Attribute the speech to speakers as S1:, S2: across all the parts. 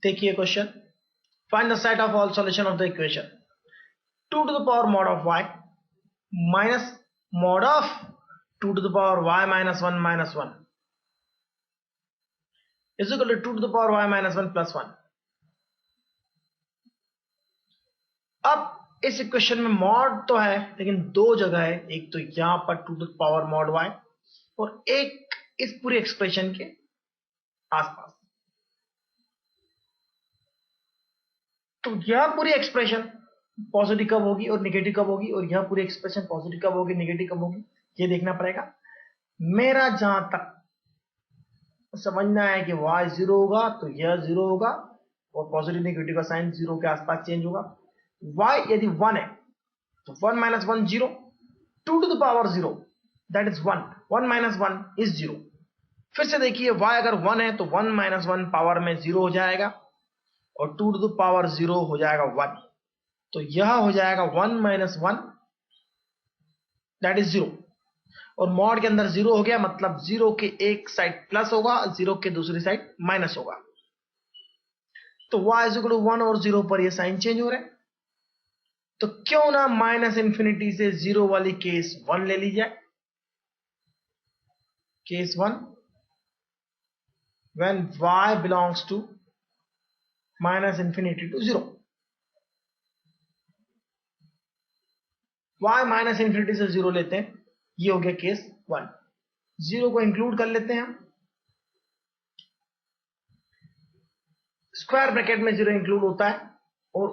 S1: देखिए question, find the set of all solution of the equation 2 to the power mod of y minus mod of 2 to the power y minus 1 is equal to 2 to the power y minus 1 plus 1। अब इस equation में mod तो है लेकिन दो जगह है, एक तो यहां पर 2 to the power mod y और एक इस पूरी एक्सप्रेशन के आसपास। तो यह पूरी एक्सप्रेशन पॉजिटिव कब होगी और नेगेटिव कब होगी, और यह पूरी एक्सप्रेशन पॉजिटिव कब होगी नेगेटिव कब होगी, ये देखना पड़ेगा। मेरा जहां तक समझना है कि y 0 होगा तो यह 0 होगा और पॉजिटिव नेगेटिव का साइन 0 के आसपास चेंज होगा। y यदि 1 है तो 1 minus 1 0, 2 to the power 0 that is 1, 1 minus 1 is 0। फिर से देखिए y अगर 1 है तो 1 minus 1 पावर में 0 हो जाएगा और 2 to the power 0 हो जाएगा 1, तो यह हो जाएगा 1 minus 1 that is 0 और मॉड के अंदर 0 हो गया मतलब 0 के एक साइड प्लस होगा, 0 के दूसरी साइड माइनस होगा। तो y is equal to 1 और 0 पर ये साइन चेंज हो रहे हैं, तो क्यों ना माइनस इंफिनिटी से 0 वाली केस 1 ले ली जाए। Case 1 when y belongs to minus infinity to 0, y minus infinity से 0 लेते हैं, ये हो गया केस 1। 0 को इंक्लूड कर लेते हैं हम, स्क्वायर ब्रैकेट में 0 इंक्लूड होता है और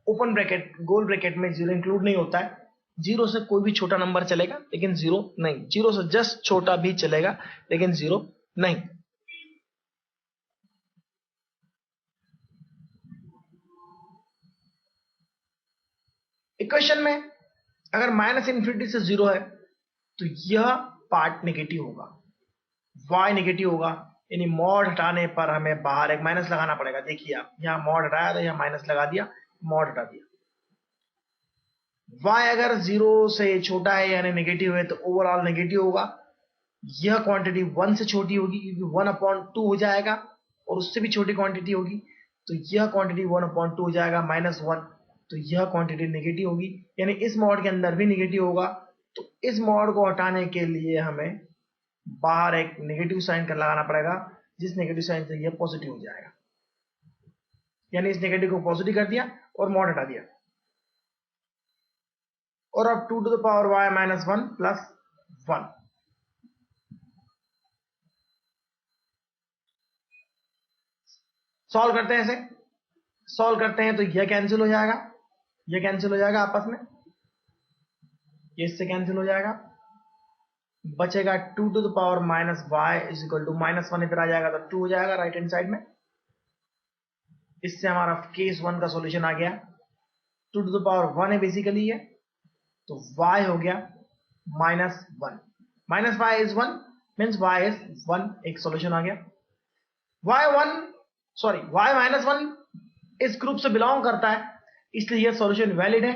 S1: ओपन ब्रैकेट गोल ब्रैकेट में 0 इंक्लूड नहीं होता है। 0 से कोई भी छोटा नंबर चलेगा लेकिन 0 नहीं, 0 से जस्ट छोटा भी चलेगा लेकिन 0 नहीं। इक्वेशन में अगर माइनस इंफिनिटी से 0 है तो यह पार्ट नेगेटिव होगा, y नेगेटिव होगा, यानी मॉड हटाने पर हमें बाहर एक माइनस लगाना पड़ेगा। देखिए आप यहां मॉड हटाया तो यहां माइनस लगा दिया, मॉड हटा दिया। y अगर 0 से छोटा है यानी नेगेटिव है तो ओवरऑल नेगेटिव होगा। यह क्वांटिटी 1 से छोटी होगी क्योंकि 1/2 हो जाएगा और उससे भी छोटी क्वांटिटी होगी, तो यह क्वांटिटी 1/2 हो जाएगा -1, तो यह क्वांटिटी नेगेटिव होगी, यानी इस मॉड के अंदर भी नेगेटिव होगा। तो इस मॉड को हटाने के लिए हमें बाहर एक नेगेटिव साइन का लगाना पड़ेगा, जिस नेगेटिव साइन से यह पॉजिटिव हो जाएगा, यानी इस नेगेटिव को पॉजिटिव कर दिया और मॉड हटा दिया। और अब 2 to the power y minus 1 plus 1, solve करते हैं। इसे सॉल्व करते हैं तो यह कैंसिल हो जाएगा, यह कैंसिल हो जाएगा आपस में, ये इससे कैंसिल हो जाएगा, बचेगा 2 to the power minus y is equal to -1 इधर आ जाएगा तो 2 हो जाएगा राइट हैंड साइड में। इससे हमारा केस 1 का सॉल्यूशन आ गया। 2 to the power 1 है बेसिकली ये, तो y हो गया -1, minus y is 1 means y is 1, एक सॉल्यूशन आ गया। y -1 इस ग्रुप से बिलोंग करता है इसलिए यह सॉल्यूशन वैलिड है,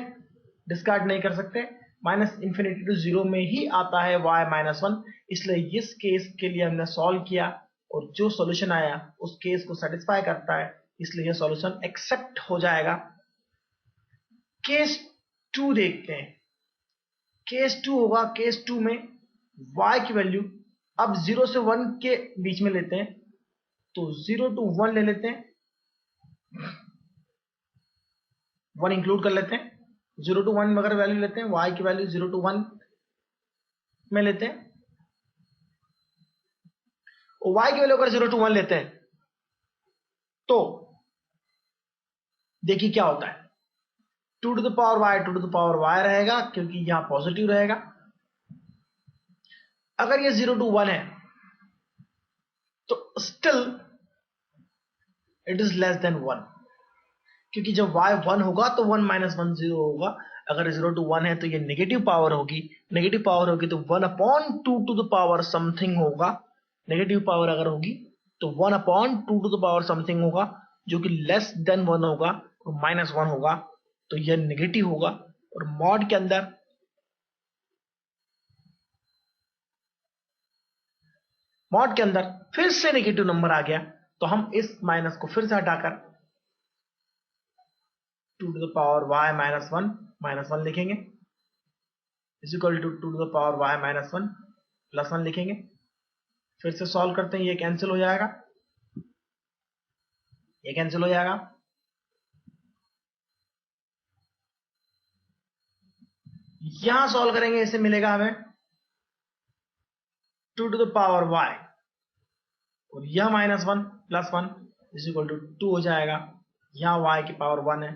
S1: डिस्कार्ड नहीं कर सकते। -इंफिनिटी टू 0 में ही आता है y -1, इसलिए इस केस के लिए हमने सॉल्व किया और जो सॉल्यूशन आया उस केस को सेटिस्फाई करता है, इसलिए यह सॉल्यूशन एक्सेप्ट हो जाएगा। केस 2 देखते हैं। केस 2 होगा, केस 2 में y की वैल्यू अब 0 से 1 के बीच में लेते हैं, तो 0 to 1 ले लेते हैं, 1 इंक्लूड कर लेते हैं। 0 to 1 अगर वैल्यू लेते हैं, y की वैल्यू 0 to 1 में लेते हैं, और y की वैल्यू अगर 0 to 1 लेते हैं तो देखिए क्या होता है। 2 to the power y रहेगा क्योंकि यहां पॉजिटिव रहेगा। अगर ये 0 to 1 है तो still it is less than 1, क्योंकि जब y 1 होगा तो 1 - 1 0 होगा। अगर 0 to 1 है तो ये नेगेटिव पावर होगी, नेगेटिव पावर होगी तो 1/2 to the power समथिंग होगा। नेगेटिव पावर अगर होगी तो 1/2 to the power समथिंग होगा, जो कि लेस देन 1 होगा और -1 होगा, तो यह नेगेटिव होगा। और मॉड के अंदर फिर से नेगेटिव नंबर आ गया, तो हम इस माइनस को फिर से हटाकर two to the power Y minus one लिखेंगे is equal to two to the power Y minus one plus one लिखेंगे। फिर से सॉल्व करते हैं, ये कैंसिल हो जाएगा, ये कैंसिल हो जाएगा, यहां सॉल्व करेंगे, इससे मिलेगा हमें two to the power y और यह minus one plus one is equal to two हो जाएगा। यहाँ y की पावर वन है,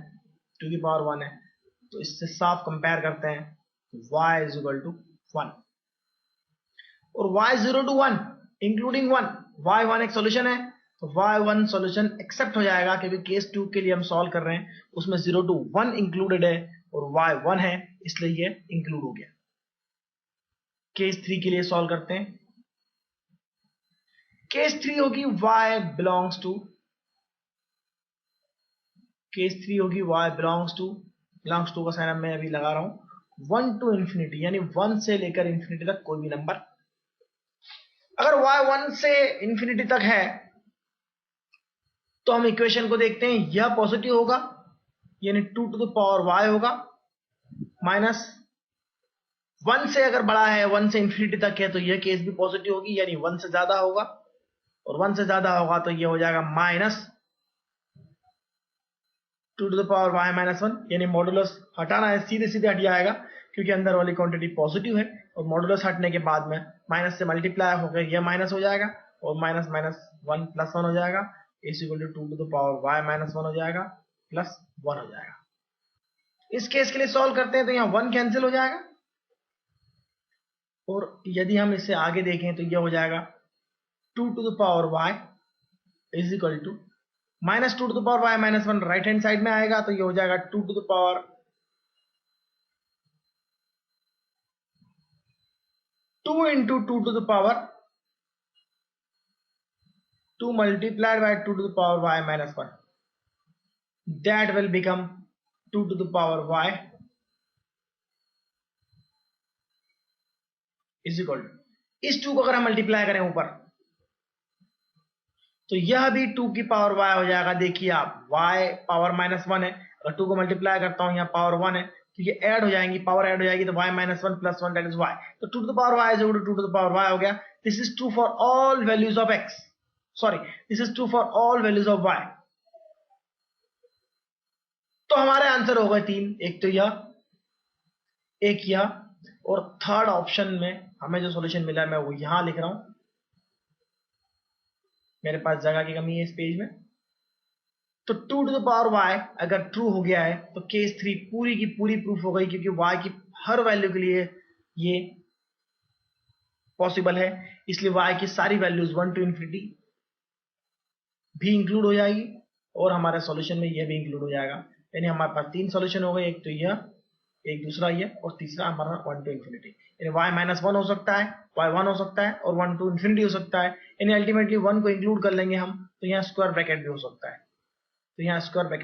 S1: टू की पावर वन है, तो इससे साफ कंपेयर करते हैं, y is equal to one और y zero to one including one, y one एक सोल्यूशन है तो y वन सोल्यूशन एक्सेप्ट हो जाएगा क्योंकि केस टू के लिए हम सॉल्व कर रहे हैं, उसमें जीरो टू वन इंक्लूडेड है और y वन है इसलिए ये इंक्लूड हो गया। केस थ्री के लिए सॉल्व करते हैं, केस थ्री होगी y belongs to, case three होगी y बिलोंग्स टू का साइन मैं अभी लगा रहा हूं, वन टू इंफिनिटी यानी वन से लेकर इंफिनिटी तक कोई भी नंबर। अगर y वन से इंफिनिटी तक है तो हम इक्वेशन को देखते हैं, यह पॉजिटिव होगा यानी two to the power y होगा, माइनस वन से अगर बड़ा है, वन से इंफिनिटी तक है तो यह केस भी पॉजिटिव होगी यानी वन से ज्यादा होगा, और वन से ज्यादा होगा तो यह हो जाएगा minus two to the power y minus one यानी मॉडुलस हटाना है, सीधे सीधे हट जाएगा क्योंकि अंदर वाली क्वांटिटी पॉजिटिव है और मॉडुलस हटने के बाद में माइनस से मल्टीप्लाई होकर यह माइनस हो जाएगा और minus minus one plus one हो जाएगा is equal to to the power y minus one हो जाएगा प्लस वन हो जाएगा। इस केस के लिए सॉल्व करते हैं तो यहाँ वन कैंसिल हो जाएगा और यदि हम इसे आगे देखें तो यह हो जाएगा two to the power y is equal to minus two to the power y minus one right hand side में आएगा तो ये हो जाएगा two to the power two into two to the power two multiplied by two to the power y minus one, that will become two to the power y is equal to, इस two को अगर हम multiply करें ऊपर तो यह भी to की पावर y हो जाएगा। देखिए आप y पावर माइनस वन है, अगर टू को मल्टीप्लाई करता हूं यहाँ पावर वन है तो ये ऐड हो जाएंगी, पावर ऐड हो जाएगी तो y minus one plus one that is y, तो two to the power y is equal to two to the power y हो गया। This is true for all values of x, sorry this is true for all values of y। तो हमारे answer हो गए तीन, एक तो यह, एक यह और थर्ड ऑप्शन में हमें जो सॉल्यूशन मिला है मैं वो यहां लिख रहा हूं, मेरे पास जगह की कमी है इस पेज में। तो two to the power y अगर ट्रू हो गया है तो केस थ्री पूरी की पूरी प्रूफ हो गई क्योंकि y की हर वैल्यू के लिए ये पॉसिबल है, इसलिए y की सारी वैल्यूज वन टू इंफिनिटी भी इंक्लूड हो जाएगी और हमारे सॉल्यूशन में यह भी इंक्लूड हो जाएगा। यानी हमारे पास तीन सॉल्यूशन हो गए, एक तो यह, एक दूसरा ये और तीसरा हमारा वन टू इंफिनिटी। यानी y माइनस वन हो सकता है, y वन हो सकता है और वन टू इंफिनिटी हो सकता है। यानी अल्टीमेटली वन को इंक्लूड कर लेंगे हम तो यहाँ स्क्वायर ब्रैकेट भी हो सकता है, तो यहाँ स्क्वायर ब्रैकेट